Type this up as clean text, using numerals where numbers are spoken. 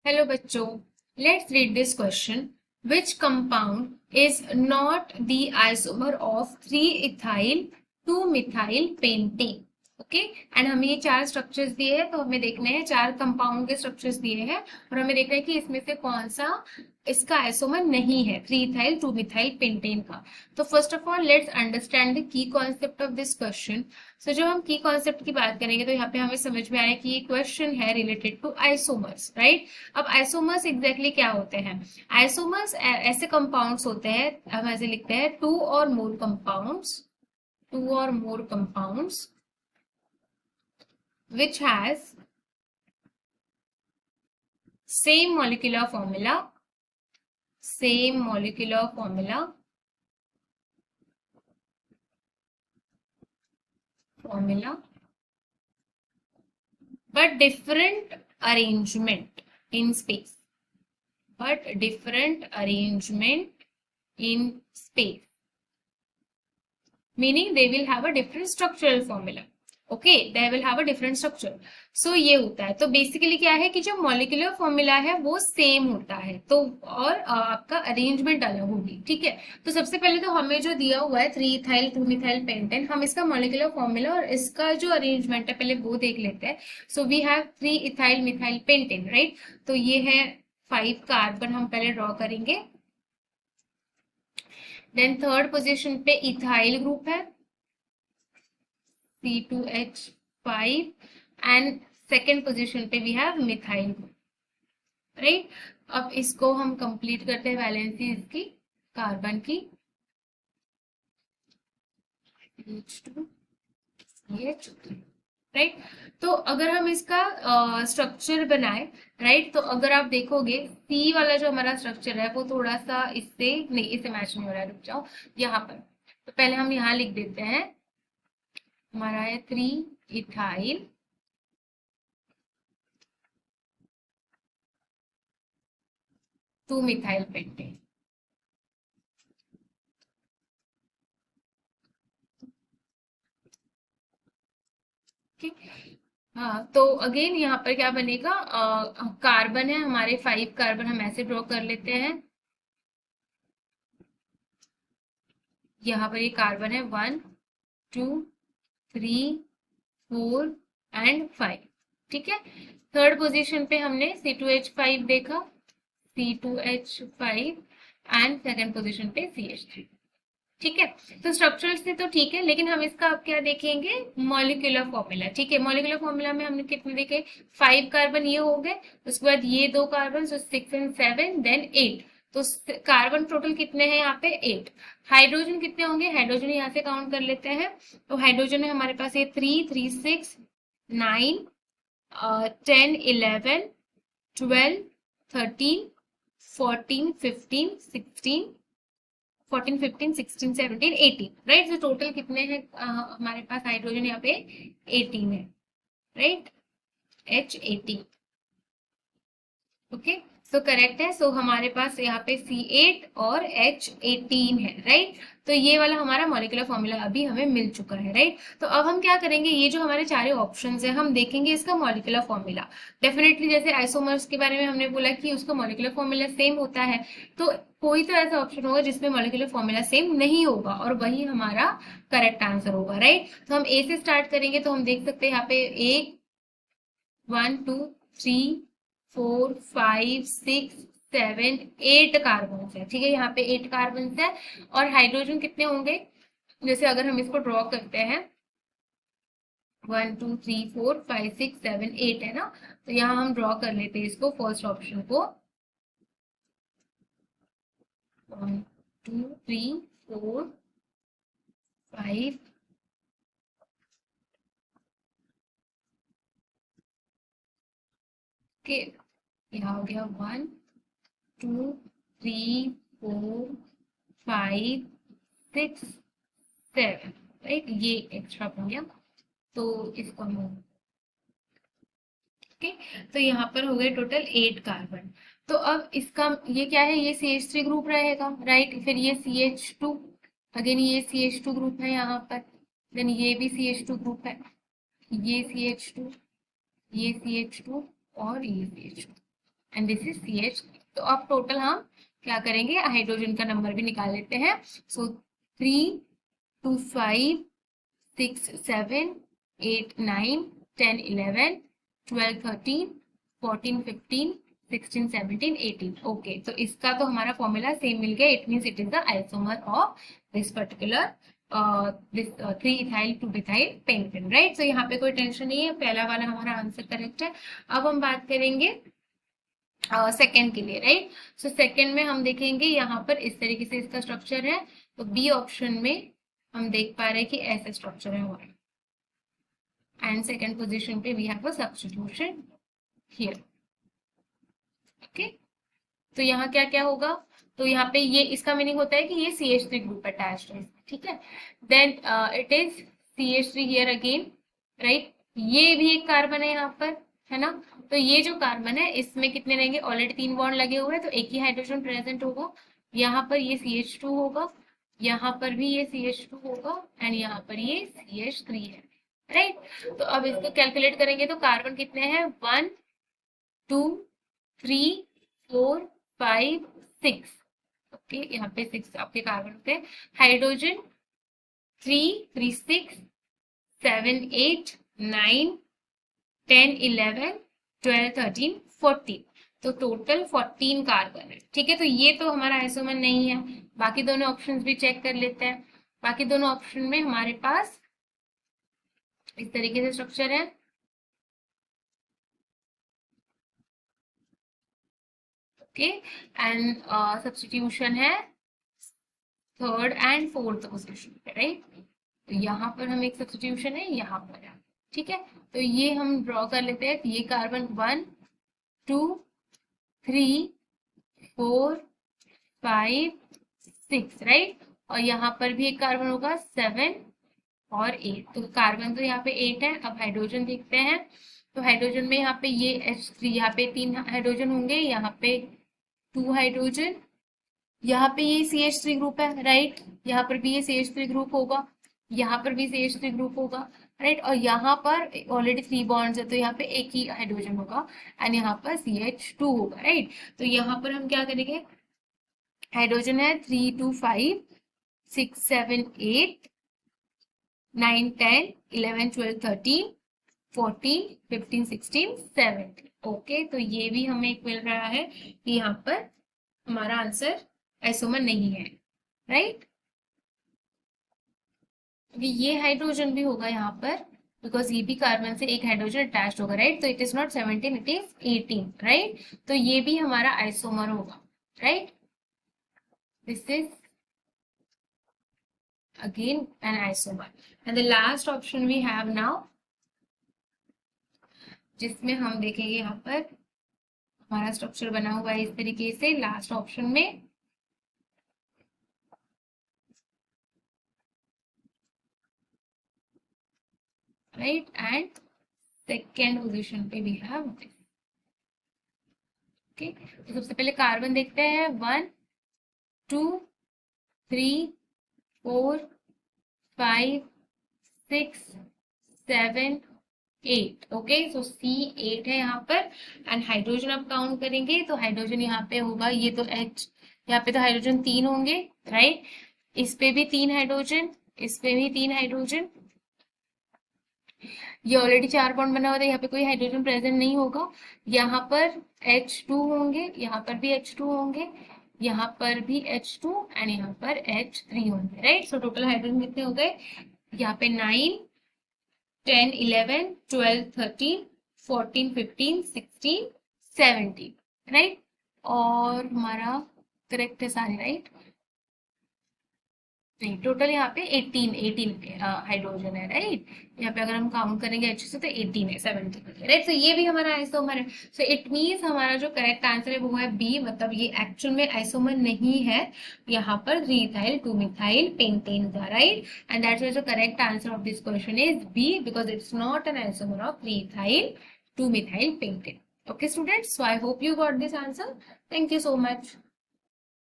Hello बच्चों, let's read this question. Which compound is not the isomer of 3-ethyl 2-methyl pentane? Okay and हमें ये चार structures दिए हैं, तो हमें देखने हैं चार कंपाउंड के स्ट्रक्चर्स दिए हैं और हमें देखना है कि इसमें से कौन सा इसका आइसोमर नहीं है 3-ethyl 2-methyl पेंटेन का। तो first of all let's understand the key concept of this question. So जब हम की कॉन्सेप्ट की बात करेंगे तो यहाँ पे हमें समझ में आ रहा है कि ये क्वेश्चन है रिलेटेड टू आइसोमर्स, राइट। अब आइसोमर्स एग्जैक्टली क्या होते हैं? आइसोमर्स ऐसे कंपाउंड्स होते हैं, हम ऐसे लिखते हैं टू और मोर compounds which has same molecular formula but different arrangement in space meaning they will have a different structural formula. Okay, they will have a different structure. So ये होता है, तो बेसिकली क्या है कि जो मॉलिक्यूलर फॉर्मूला है वो सेम होता है, तो और आपका अरेंजमेंट अलग होगी, ठीक है। तो सबसे पहले तो हमें जो दिया हुआ है 3-ethyl 2-methyl पेंटेन, हम इसका मॉलिक्यूलर फॉर्मूला और इसका जो अरेंजमेंट है पहले वो देख लेते हैं। So we have 3-ethyl methyl pentane, right. तो ये है 5 कार्बन, हम पहले ड्रॉ करेंगे। देन थर्ड पोजिशन पे इथाइल ग्रुप है C2H5 एंड सेकेंड पोजीशन पे we have methyl group, right. अब इसको हम कंप्लीट करते हैं वैलेंसी इसकी कार्बन की H2 CH3, राइट। तो अगर हम इसका स्ट्रक्चर बनाए, राइट, तो अगर आप देखोगे सी वाला जो हमारा स्ट्रक्चर है वो थोड़ा सा इससे नहीं, इससे मैच नहीं हो रहा है, रुक जाओ यहाँ पर। तो पहले हम यहाँ लिख देते हैं, हमारा है 3-ethyl 2-methyl पेंटेन। हाँ, तो अगेन यहाँ पर क्या बनेगा, कार्बन है हमारे 5 कार्बन, हम ऐसे ड्रॉ कर लेते हैं। यहाँ पर ये कार्बन है 1 2 3 4 एंड 5, ठीक है। थर्ड पोजीशन पे हमने C2H5 देखा, C2H5 एंड सेकेंड पोजीशन पे CH3, ठीक है। तो स्ट्रक्चरल से तो ठीक है, लेकिन हम इसका अब क्या देखेंगे, मॉलिक्यूलर फॉर्मूला, ठीक है। मॉलिक्यूलर फॉर्मूला में हमने कितने देखे, 5 कार्बन ये हो गए, उसके बाद ये 2 कार्बन, सो 6 एंड 7 देन 8। तो कार्बन टोटल कितने हैं यहाँ पे 8। हाइड्रोजन कितने होंगे, हाइड्रोजन यहाँ से काउंट कर लेते हैं। तो हाइड्रोजन है हमारे पास ये 3 3 6 9 10 11 12 13 14 15 16 14 15 16 17 18, राइट। तो टोटल कितने हैं हमारे पास हाइड्रोजन यहाँ पे 18 है, right, H18, okay. So correct है। सो हमारे पास यहाँ पे C8 और H18 है, राइट। तो ये वाला हमारा मॉलिक्यूलर फॉर्मूला अभी हमें मिल चुका है, राइट। तो अब हम क्या करेंगे, ये जो हमारे चारों ऑप्शंस है हम देखेंगे इसका मॉलिक्यूलर फॉर्मूला। डेफिनेटली जैसे आइसोमर्स के बारे में हमने बोला कि उसका मॉलिक्यूलर फॉर्मूला सेम होता है, तो कोई तो ऐसा ऑप्शन होगा जिसमें मॉलिक्यूलर फॉर्मूला सेम नहीं होगा और वही हमारा करेक्ट आंसर होगा, राइट। तो हम ए से स्टार्ट करेंगे, तो हम देख सकते हैं यहाँ पे 1 2 3 4 5 6 7 8 कार्बन है, ठीक है। यहाँ पे 8 कार्बन है और हाइड्रोजन कितने होंगे, जैसे अगर हम इसको ड्रॉ करते हैं 1 2 3 4 5 6 7 8 है ना, तो यहाँ हम ड्रॉ कर लेते हैं इसको, फर्स्ट ऑप्शन को 1 2 3 4 5 के, यहाँ हो गया 1 2 3 4 5 6 7, राइट, ये एक्स्ट्रा बन गया, तो इसको हम ओके। तो यहाँ पर हो गए टोटल 8 कार्बन। तो अब इसका ये क्या है, ये CH3 ग्रुप रहेगा, राइट। फिर ये CH2, अगेन ये CH2 ग्रुप है यहाँ पर, देन ये भी CH2 ग्रुप है, ये CH2, ये CH2 और ये CH2, and this is CH। तो अब टोटल हम क्या करेंगे, हाइड्रोजन का नंबर भी निकाल लेते हैं। सो 3 2 5 6 7 8 9 10 11 12 13 14 15 16 17 18। ओके, तो इसका तो हमारा फॉर्मूला सेम मिल गया। It means it is the isomer of this particular this 3 ethyl 2-methyl pentane, right. So यहाँ पे कोई टेंशन नहीं है, पहला वाला हमारा आंसर करेक्ट है। अब हम बात करेंगे सेकेंड के लिए, राइट। सो सेकेंड में हम देखेंगे यहाँ पर इस तरीके से इसका स्ट्रक्चर है। तो बी ऑप्शन में हम देख पा रहे हैं कि ऐसा स्ट्रक्चर है हमारा, एंड सेकेंड पोजिशन पे we have a substitution here. Okay, तो यहाँ क्या क्या होगा, तो यहाँ पे ये इसका मीनिंग होता है कि ये CH3 ग्रुप अटैच्ड है, ठीक है। Then it is CH3 here again, right. ये भी एक कार्बन है यहाँ पर, है ना। तो ये जो कार्बन है इसमें कितने रहेंगे, ऑलरेडी 3 बॉन्ड लगे हुए हैं तो एक ही हाइड्रोजन प्रेजेंट होगा। यहाँ पर ये CH2 होगा, यहाँ पर भी ये CH2 होगा, एंड यहाँ पर ये CH3 है, राइट। तो अब इसको कैलकुलेट करेंगे तो कार्बन कितने हैं, 1 2 3 4 5 6। ओके, यहाँ पे 6 आपके कार्बन होते हैं। हाइड्रोजन 3 3 6 7 8 9 10 11 12 13 14। तो टोटल 14 कार्बन है, ठीक है। तो ये तो हमारा आइसोमर नहीं है। बाकी दोनों ऑप्शंस भी चेक कर लेते हैं। बाकी दोनों ऑप्शन में हमारे पास इस तरीके से स्ट्रक्चर है। ओके, एंड सब्स्टिट्यूशन है थर्ड एंड फोर्थ पोजीशन पे, राइट। तो यहाँ पर हम एक सब्स्टिट्यूशन है, यहाँ पर है, ठीक है। तो ये हम ड्रॉ कर लेते हैं। ये कार्बन 1 2 3 4 5 6, राइट। और यहाँ पर भी एक कार्बन होगा 7 और 8। तो कार्बन तो यहाँ पे 8 है। अब हाइड्रोजन देखते हैं। तो हाइड्रोजन में यहाँ पे ये H3, यहाँ पे 3 हाइड्रोजन होंगे, यहाँ पे 2 हाइड्रोजन, यहाँ पे ये CH3 ग्रुप है, राइट। यहाँ पर भी ये CH3 ग्रुप होगा, यहाँ पर भी CH3 ग्रुप होगा, राइट। और यहाँ पर ऑलरेडी 3 बॉन्ड्स है तो यहाँ पे एक ही हाइड्रोजन होगा, एंड यहाँ पर CH2 होगा, राइट। तो यहाँ पर हम क्या करेंगे, हाइड्रोजन है 3 2 5 6 7 8 9 10 11 12 13 14 15 16 17। ओके, तो ये भी हमें एक मिल रहा है कि यहाँ पर हमारा आंसर आइसोमर नहीं है, राइट। ये हाइड्रोजन भी होगा यहाँ पर, बिकॉज ये भी कार्बन से एक हाइड्रोजन अटैच्ड होगा, राइट। तो it is not 17, it is 18, right. तो ये भी हमारा आइसोमर होगा, right. This is again an isomer, and the last option we have now, जिसमें हम देखेंगे यहाँ पर हमारा स्ट्रक्चर बना हुआ है इस तरीके से लास्ट ऑप्शन में, राइट। एंड सेकेंड पोजीशन पे भी हैव दिस। ओके, तो सबसे पहले कार्बन देखते हैं 1 2 3 4 5 6 7 8। ओके, सो C8 है यहाँ पर। एंड हाइड्रोजन अब काउंट करेंगे तो हाइड्रोजन यहाँ पे होगा, ये तो H, यहाँ पे तो हाइड्रोजन 3 होंगे, राइट। इस पे भी 3 हाइड्रोजन, इस पे भी 3 हाइड्रोजन। ये ऑलरेडी 4 बॉन्ड बना हुआ था, यहाँ पे कोई हाइड्रोजन प्रेजेंट नहीं होगा। यहाँ पर H2 होंगे, यहाँ पर भी H2 होंगे, यहाँ पर भी H2, एंड यहाँ पर H3 होंगे, राइट। सो टोटल हाइड्रोजन कितने हो गए, यहाँ पे 9 10 11 12 13 14 15 16 17, राइट। और हमारा करेक्ट है सारे, राइट। नहीं, टोटल यहाँ पे 18 हाइड्रोजन है, राइट। यहाँ पे अगर हम काउंट करेंगे अच्छे से तो 18 है, 17, राइट। तो ये भी हमारा आइसोमर है। सो इट मीन्स हमारा जो करेक्ट आंसर है वो है बी, मतलब ये एक्चुअल में आइसोमर नहीं है। यहाँ पर 3 ethyl 2 methyl pentane था, right. And that's why the correct answer of this question is B, because it's not an isomer of 3 ethyl 2 methyl pentane. Okay students, so I hope you got this answer. Thank you so much.